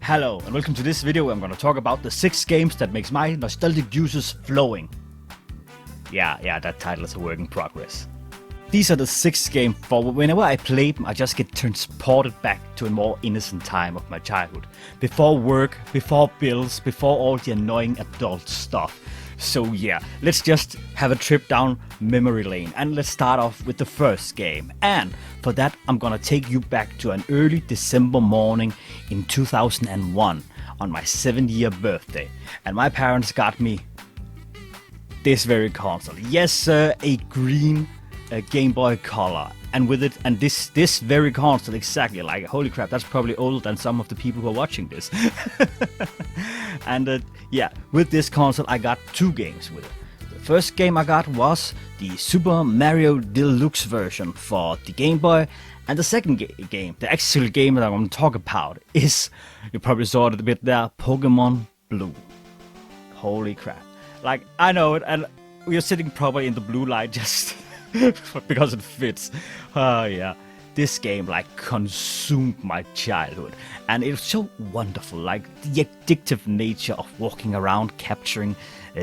Hello and welcome to this video where I'm gonna talk about the 6 games that makes my nostalgic juices flowing. Yeah, that title is a work in progress. These are the 6 games for whenever I play them, I just get transported back to a more innocent time of my childhood. Before work, before bills, before all the annoying adult stuff. So yeah, let's just have a trip down memory lane and let's start off with the first game. And for that, I'm gonna take you back to an early December morning in 2001 on my 7th-year birthday. And my parents got me this very console. Yes sir, a green Game Boy Color. And with it, and this very console, exactly, like, holy crap, that's probably older than some of the people who are watching this. And yeah, with this console I got 2 games with it. The first game I got was the Super Mario Deluxe version for the Game Boy, and the second game, the actual game that I'm going to talk about, is, you probably saw it a bit there, Pokemon Blue. Holy crap. Like, I know it, and we are sitting probably in the blue light just because it fits. Yeah, this game like consumed my childhood, and it was so wonderful, like the addictive nature of walking around capturing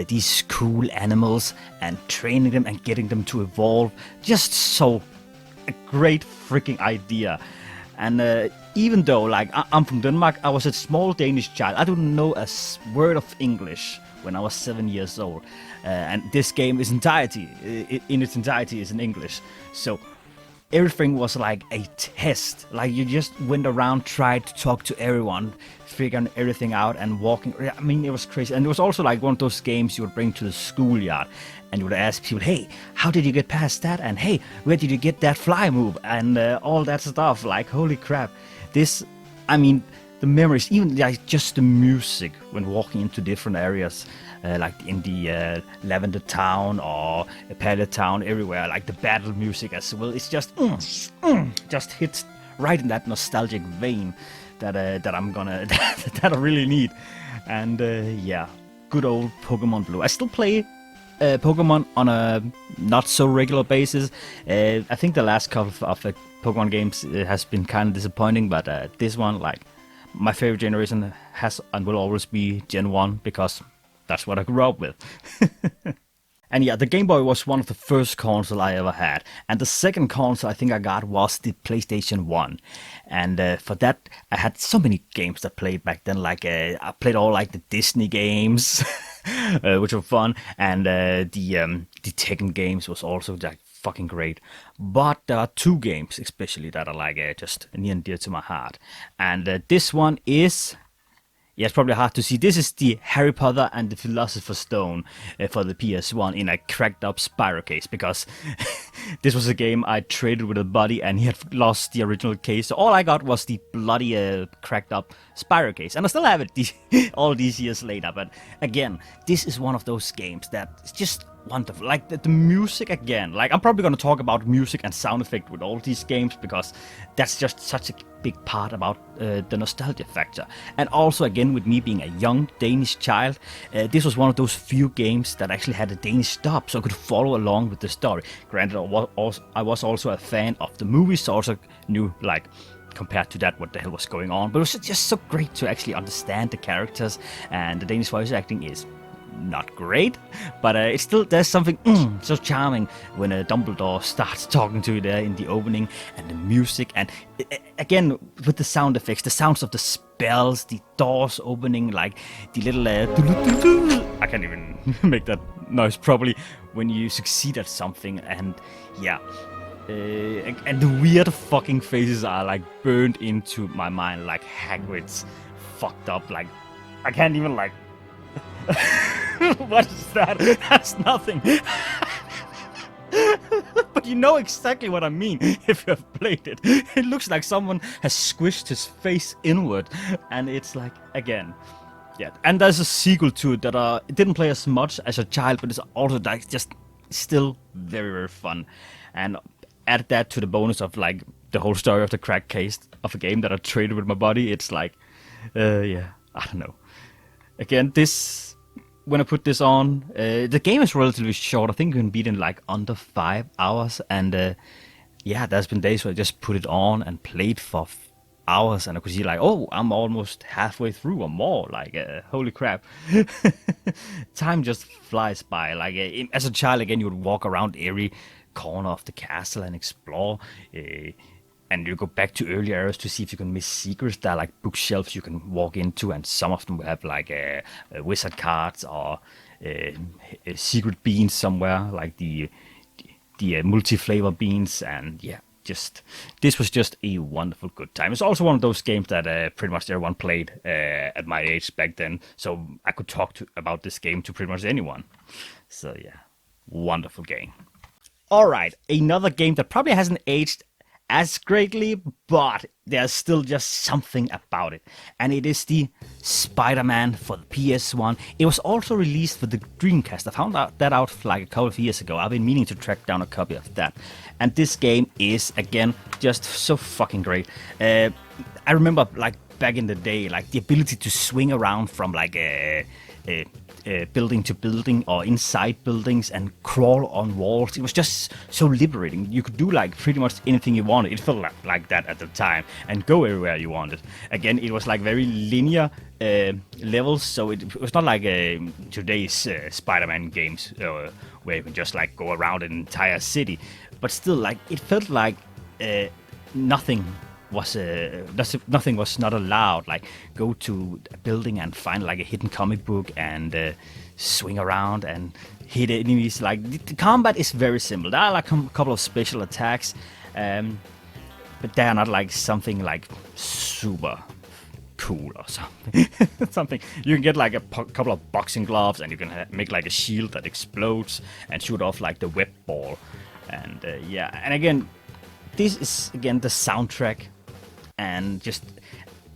these cool animals and training them and getting them to evolve. Just so a great freaking idea. And even though like I'm from Denmark, I was a small Danish child. I didn't know a word of English when I was 7 years old, and this game is in its entirety is in English. So everything was like a test. Like, you just went around, tried to talk to everyone, figuring everything out and walking. I mean, it was crazy. And it was also like one of those games you would bring to the schoolyard, and you would ask people, hey, how did you get past that? And hey, where did you get that fly move? And all that stuff. Like, holy crap. This, I mean, the memories, even like just the music when walking into different areas, like in the Lavender Town or Pallet Town, everywhere, like the battle music as well. It's just hits right in that nostalgic vein that I'm gonna that I really need. And yeah, good old Pokemon Blue. I still play Pokemon on a not so regular basis. I think the last couple of Pokemon games has been kind of disappointing, but this one, like, my favorite generation has and will always be Gen 1, because that's what I grew up with. And yeah, the Game Boy was one of the first consoles I ever had. And the second console I think I got was the PlayStation 1. And for that, I had so many games that played back then. Like, I played all like the Disney games, which were fun. And the Tekken games was also like fucking great. But there are 2 games especially that are like just near and dear to my heart. And this one is, yeah, it's probably hard to see. This is the Harry Potter and the Philosopher's Stone for the PS1 in a cracked up Spyro case, because this was a game I traded with a buddy and he had lost the original case. So all I got was the bloody cracked up Spyro case, and I still have it all these years later. But again, this is one of those games that is just wonderful. Like the music again, like I'm probably going to talk about music and sound effect with all these games, because that's just such a big part about the nostalgia factor. And also, again, with me being a young Danish child, this was one of those few games that actually had a Danish dub, so I could follow along with the story. Granted, I was also a fan of the movies, so I also knew, like, compared to that, what the hell was going on. But it was just so great to actually understand the characters, and the Danish voice acting is not great, but it's still, there's something so charming when Dumbledore starts talking to you there in the opening, and the music, and again with the sound effects, the sounds of the spells, the doors opening, like the little I can't even make that noise properly when you succeed at something. And yeah, and the weird fucking faces are like burned into my mind, like Hagrid's fucked up, like I can't even, like what is that? That's nothing. But you know exactly what I mean if you have played it. It looks like someone has squished his face inward, and it's like, again, yeah. And there's a sequel to it that I didn't play as much as a child, but it's also like just still very, very fun. And add that to the bonus of like the whole story of the crack case of a game that I traded with my buddy. It's like, yeah, I don't know. Again, when I put this on, the game is relatively short. I think you can beat it in like under 5 hours. And yeah, there's been days where I just put it on and played for hours, and I could see like, oh, I'm almost halfway through or more. Like, holy crap, time just flies by. Like as a child, again, you would walk around every corner of the castle and explore. And you go back to early eras to see if you can miss secrets. There are like bookshelves you can walk into, and some of them will have like wizard cards or secret beans somewhere, like the multi-flavor beans. And yeah, just this was just a wonderful good time. It's also one of those games that pretty much everyone played at my age back then, so I could talk about this game to pretty much anyone. So yeah, wonderful game. All right, another game that probably hasn't aged as greatly, but there's still just something about it. And it is the Spider-Man for the PS1. It was also released for the Dreamcast. I found that out like a couple of years ago. I've been meaning to track down a copy of that. And this game is, again, just so fucking great. I remember, like, back in the day, like, the ability to swing around from, like, building to building or inside buildings and crawl on walls. It was just so liberating. You could do like pretty much anything you wanted. It felt like that at the time, and go everywhere you wanted. Again, it was like very linear levels, so it was not like today's Spider-Man games where you can just like go around an entire city. But still, like it felt like nothing was not allowed. Like go to a building and find like a hidden comic book and swing around and hit enemies. Like the combat is very simple. There are like a couple of special attacks, but they are not like something like super cool or something. Something you can get like a couple of boxing gloves, and you can make like a shield that explodes and shoot off like the web ball. And yeah, and again, this is again the soundtrack. And just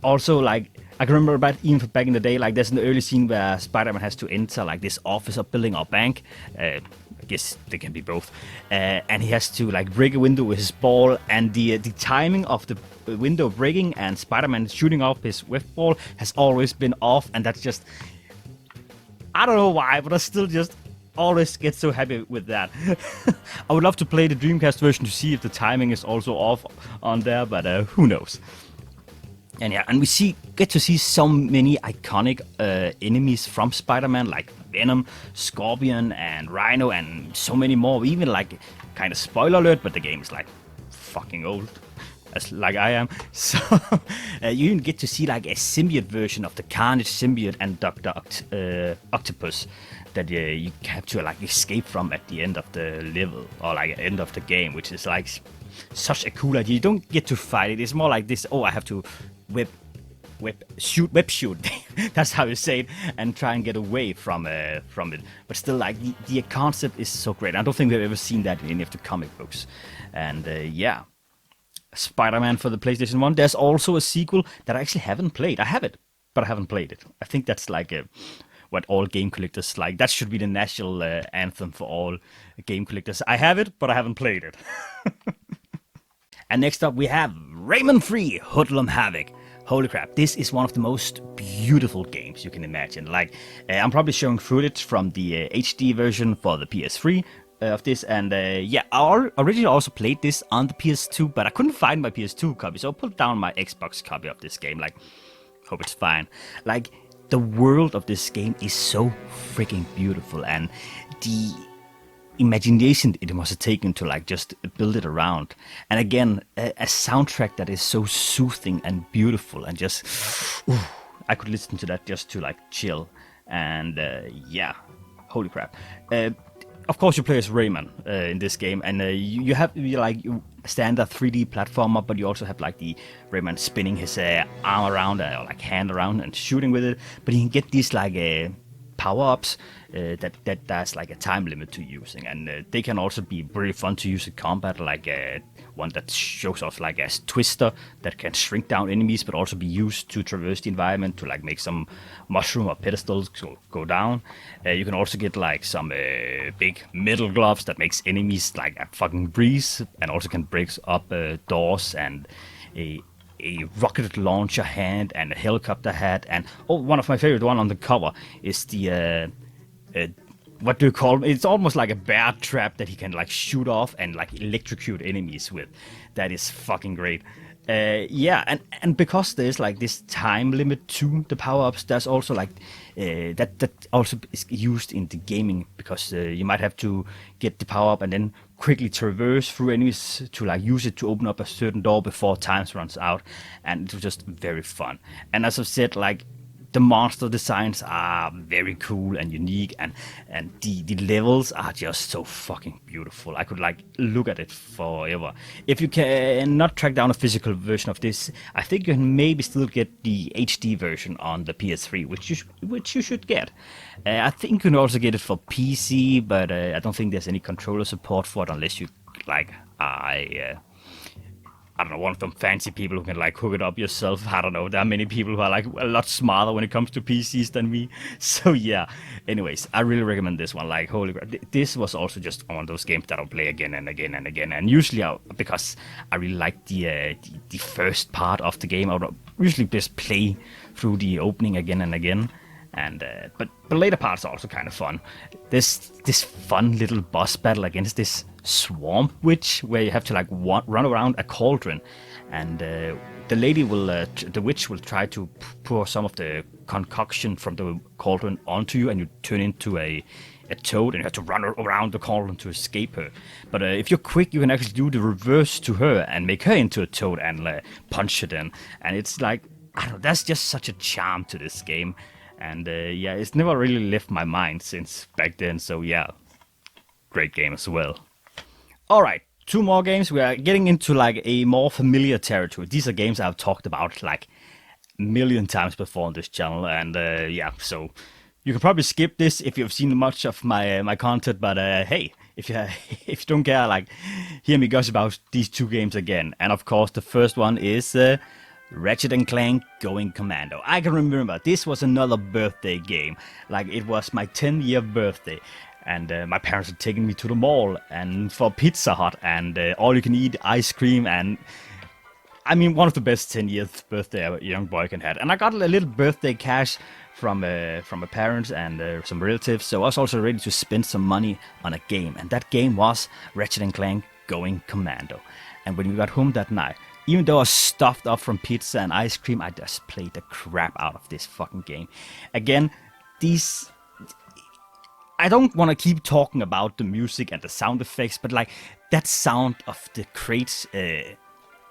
also like I can remember about even back in the day, like there's an early scene where Spider-Man has to enter like this office or building or bank. I guess they can be both. And he has to like break a window with his ball, and the timing of the window breaking and Spider-Man shooting off his web ball has always been off, and that's just, I don't know why, but I still just always get so happy with that. I would love to play the Dreamcast version to see if the timing is also off on there, but who knows. And yeah, and we get to see so many iconic enemies from Spider-Man, like Venom, Scorpion, and Rhino, and so many more. Even like, kind of spoiler alert, but the game is like fucking old, as like I am. So you even get to see like a symbiote version of the Carnage symbiote and Dr. Octopus that you have to like escape from at the end of the level, or like end of the game, which is like such a cool idea. You don't get to fight it. It's more like this, oh, I have to web shoot. That's how you say it, and try and get away from it. But still, like the concept is so great. I don't think we've ever seen that in any of the comic books. And yeah, Spider-Man for the PlayStation 1. There's also a sequel that I actually haven't played. I have it, but I haven't played it. I think that's like what all game collectors like. That should be the national anthem for all game collectors. I have it, but I haven't played it. And next up we have Rayman 3 Hoodlum Havoc. Holy crap, this is one of the most beautiful games you can imagine. Like, I'm probably showing footage from the HD version for the PS3 of this, and yeah, I originally also played this on the PS2, but I couldn't find my PS2 copy, so I put down my Xbox copy of this game. Like, hope it's fine. Like, the world of this game is so freaking beautiful, and the imagination it must have taken to like just build it around. And again, a soundtrack that is so soothing and beautiful, and just I could listen to that just to like chill. And yeah, holy crap. Of course you play as Rayman in this game, and you have like standard 3D platformer, but you also have like the Rayman spinning his arm around, or like hand around and shooting with it. But you can get these like power-ups that there's like a time limit to using, and they can also be very fun to use in combat, like one that shows off like a twister that can shrink down enemies, but also be used to traverse the environment to like make some mushroom or pedestals go down. You can also get like some big metal gloves that makes enemies like a fucking breeze, and also can break up doors, and a rocket launcher hand, and a helicopter hat, and one of my favorite one on the cover is the what do you call it? It's almost like a bear trap that he can like shoot off and like electrocute enemies with. That is fucking great. Yeah, and because there's like this time limit to the power-ups, there's also like that also is used in the gaming, because you might have to get the power-up and then quickly traverse through enemies to like use it to open up a certain door before time runs out, and it was just very fun. And as I've said, like the monster designs are very cool and unique, and the levels are just so fucking beautiful. I could like look at it forever. If you can not track down a physical version of this, I think you can maybe still get the HD version on the PS3, which you should get. I think you can also get it for PC, but I don't think there's any controller support for it unless you like I don't know, one of them fancy people who can like hook it up yourself. I don't know. There are many people who are like a lot smarter when it comes to PCs than me. So yeah. Anyways, I really recommend this one. Like, holy crap. This was also just one of those games that I'll play again and again and again. And usually, because I really like the first part of the game, I'll usually just play through the opening again and again. And but the later parts are also kind of fun. There's this fun little boss battle against this swamp witch where you have to like run around a cauldron, and the lady will, the witch will try to pour some of the concoction from the cauldron onto you, and you turn into a toad, and you have to run around the cauldron to escape her. But if you're quick, you can actually do the reverse to her and make her into a toad and punch her then. And it's like, I don't know, that's just such a charm to this game. And yeah, it's never really left my mind since back then. So yeah, great game as well. All right, 2 more games. We are getting into like a more familiar territory. These are games I've talked about like a million times before on this channel. And yeah, so you can probably skip this if you've seen much of my content. But hey, if you if you don't care, like, hear me gush about these 2 games again. And of course, the first one is Ratchet & Clank Going Commando. I can remember this was another birthday game. Like, it was my 10-year birthday, and my parents had taken me to the mall and for Pizza Hut and all you can eat ice cream, and I mean, one of the best 10-year birthday a young boy can have. And I got a little birthday cash from my parents and some relatives, so I was also ready to spend some money on a game, and that game was Ratchet & Clank Going Commando. And when we got home that night, even though I was stuffed up from pizza and ice cream, I just played the crap out of this fucking game. Again, I don't want to keep talking about the music and the sound effects, but like that sound of the crates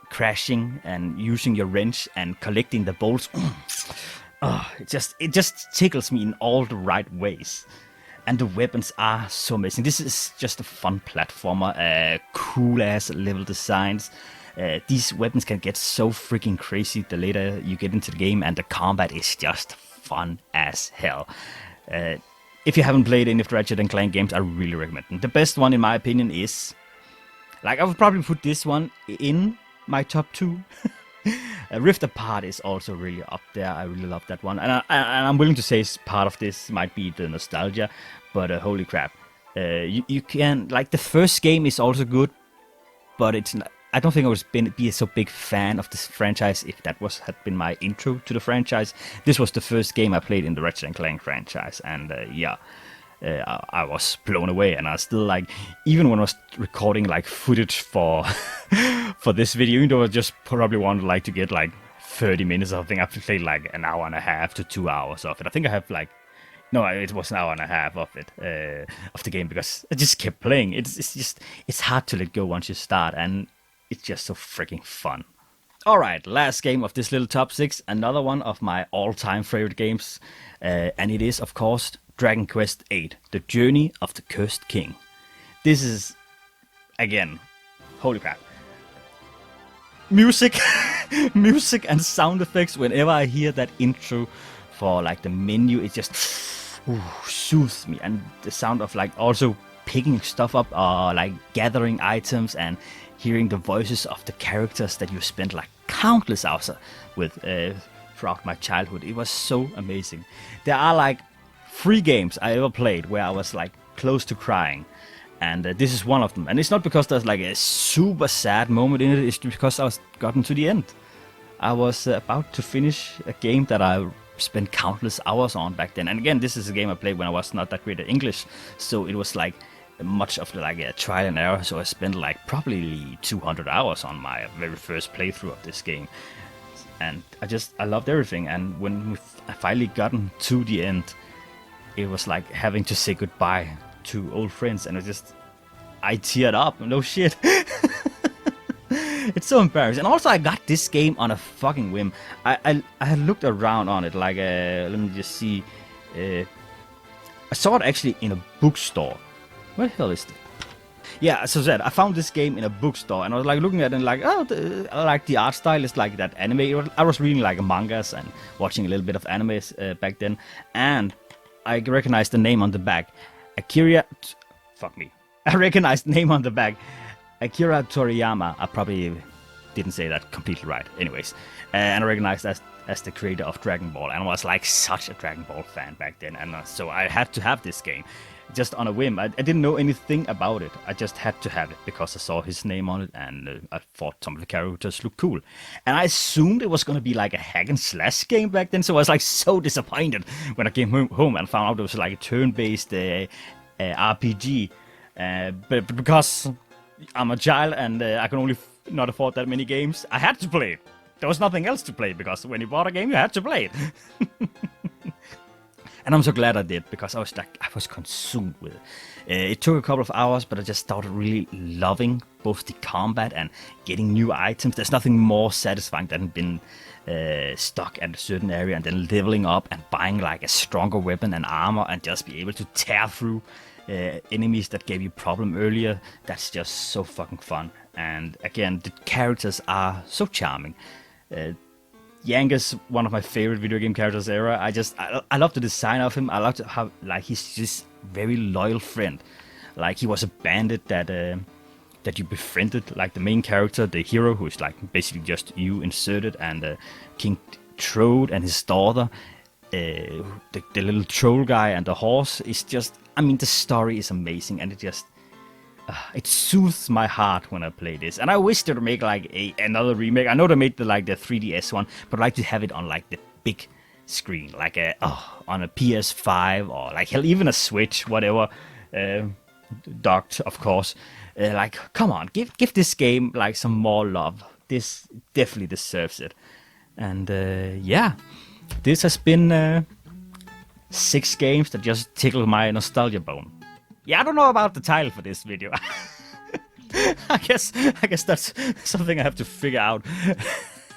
crashing and using your wrench and collecting the bolts, it just tickles me in all the right ways. And the weapons are so amazing. This is just a fun platformer, cool ass level designs. These weapons can get so freaking crazy the later you get into the game, and the combat is just fun as hell. If you haven't played any of the Ratchet & Clank games, I really recommend them. The best one, in my opinion, is... like, I would probably put this one in my top 2. Rift Apart is also really up there. I really love that one. And I'm willing to say part of this might be the nostalgia, but holy crap. You can... like, the first game is also good, but it's not... I don't think I would be a so big fan of this franchise if that had been my intro to the franchise. This was the first game I played in the Ratchet & Clank franchise, and yeah, I was blown away. And I still, like, even when I was recording like footage for for this video, even though I just probably wanted like to get like 30 minutes, I think I played like an hour and a half to 2 hours of it. I think I have like... no, it was an hour and a half of it, of the game, because I just kept playing. It's hard to let go once you start, and it's just so freaking fun. Alright, last game of this little top 6, another one of my all-time favorite games, and it is, of course, Dragon Quest VIII, The Journey of the Cursed King. This is, again, holy crap. Music, music and sound effects, whenever I hear that intro for like the menu, it just soothes me. And the sound of like also picking stuff up, or like gathering items and hearing the voices of the characters that you spent like countless hours with throughout my childhood. It was so amazing. There are like 3 games I ever played where I was like close to crying, and this is one of them. And it's not because there's like a super sad moment in it, it's because I was gotten to the end. I was about to finish a game that I spent countless hours on back then. And again, this is a game I played when I was not that great at English, so it was like much of like a trial and error. So I spent like probably 200 hours on my very first playthrough of this game, and I loved everything. And when I finally gotten to the end, it was like having to say goodbye to old friends, and I teared up. No shit. It's so embarrassing. And also, I got this game on a fucking whim. I had looked around on it, like, let me just see. I saw it actually in a bookstore. Where the hell is it? Yeah, as I said, I found this game in a bookstore, and I was like looking at it and like, oh, I like the art style. It's like that anime. I was reading like mangas and watching a little bit of animes back then, and I recognized the name on the back. I recognized the name on the back. Akira Toriyama. I probably didn't say that completely right. Anyways, and I recognized as the creator of Dragon Ball, and I was like such a Dragon Ball fan back then, and so I had to have this game. Just on a whim. I didn't know anything about it. I just had to have it because I saw his name on it, and I thought some of the characters looked cool. And I assumed it was going to be like a hack and slash game back then, so I was like so disappointed when I came home and found out it was like a turn-based RPG. But because I'm a child and I can only not afford that many games, I had to play it. There was nothing else to play, because when you bought a game, you had to play it. And I'm so glad I did, because I was consumed with it. It took a couple of hours, but I just started really loving both the combat and getting new items. There's nothing more satisfying than being stuck at a certain area and then leveling up and buying like a stronger weapon and armor and just be able to tear through enemies that gave you problem earlier. That's just so fucking fun. And again, the characters are so charming. Yang is one of my favorite video game characters ever. I love the design of him. I love to have, like, he's just very loyal friend. Like, he was a bandit that you befriended, like the main character, the hero, who is like basically just you inserted, and King Trode and his daughter, the little troll guy and the horse is just, I mean, the story is amazing, and it soothes my heart when I play this. And I wish they would make like another remake. I know they made the 3DS one, but I'd like to have it on like the big screen, like on a PS5 or like hell, even a Switch, whatever, docked, of course. Like, come on, give this game like some more love. This definitely deserves it. And yeah, this has been 6 games that just tickle my nostalgia bone. Yeah, I don't know about the title for this video. I guess that's something I have to figure out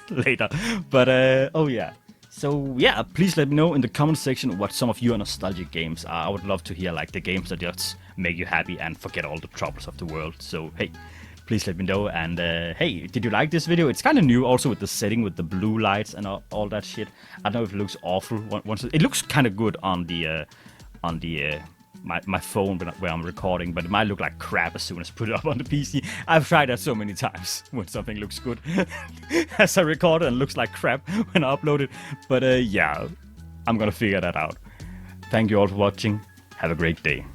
later. But oh yeah. So yeah, please let me know in the comment section what some of your nostalgic games are. I would love to hear like the games that just make you happy and forget all the troubles of the world. So hey, please let me know. And hey, did you like this video? It's kind of new also with the setting with the blue lights and all that shit. I don't know if it looks awful. It looks kind of good on the my phone where I'm recording, but it might look like crap as soon as I put it up on the PC. I've tried that so many times when something looks good as I record it and looks like crap when I upload it. But yeah, I'm gonna figure that out. Thank you all for watching. Have a great day.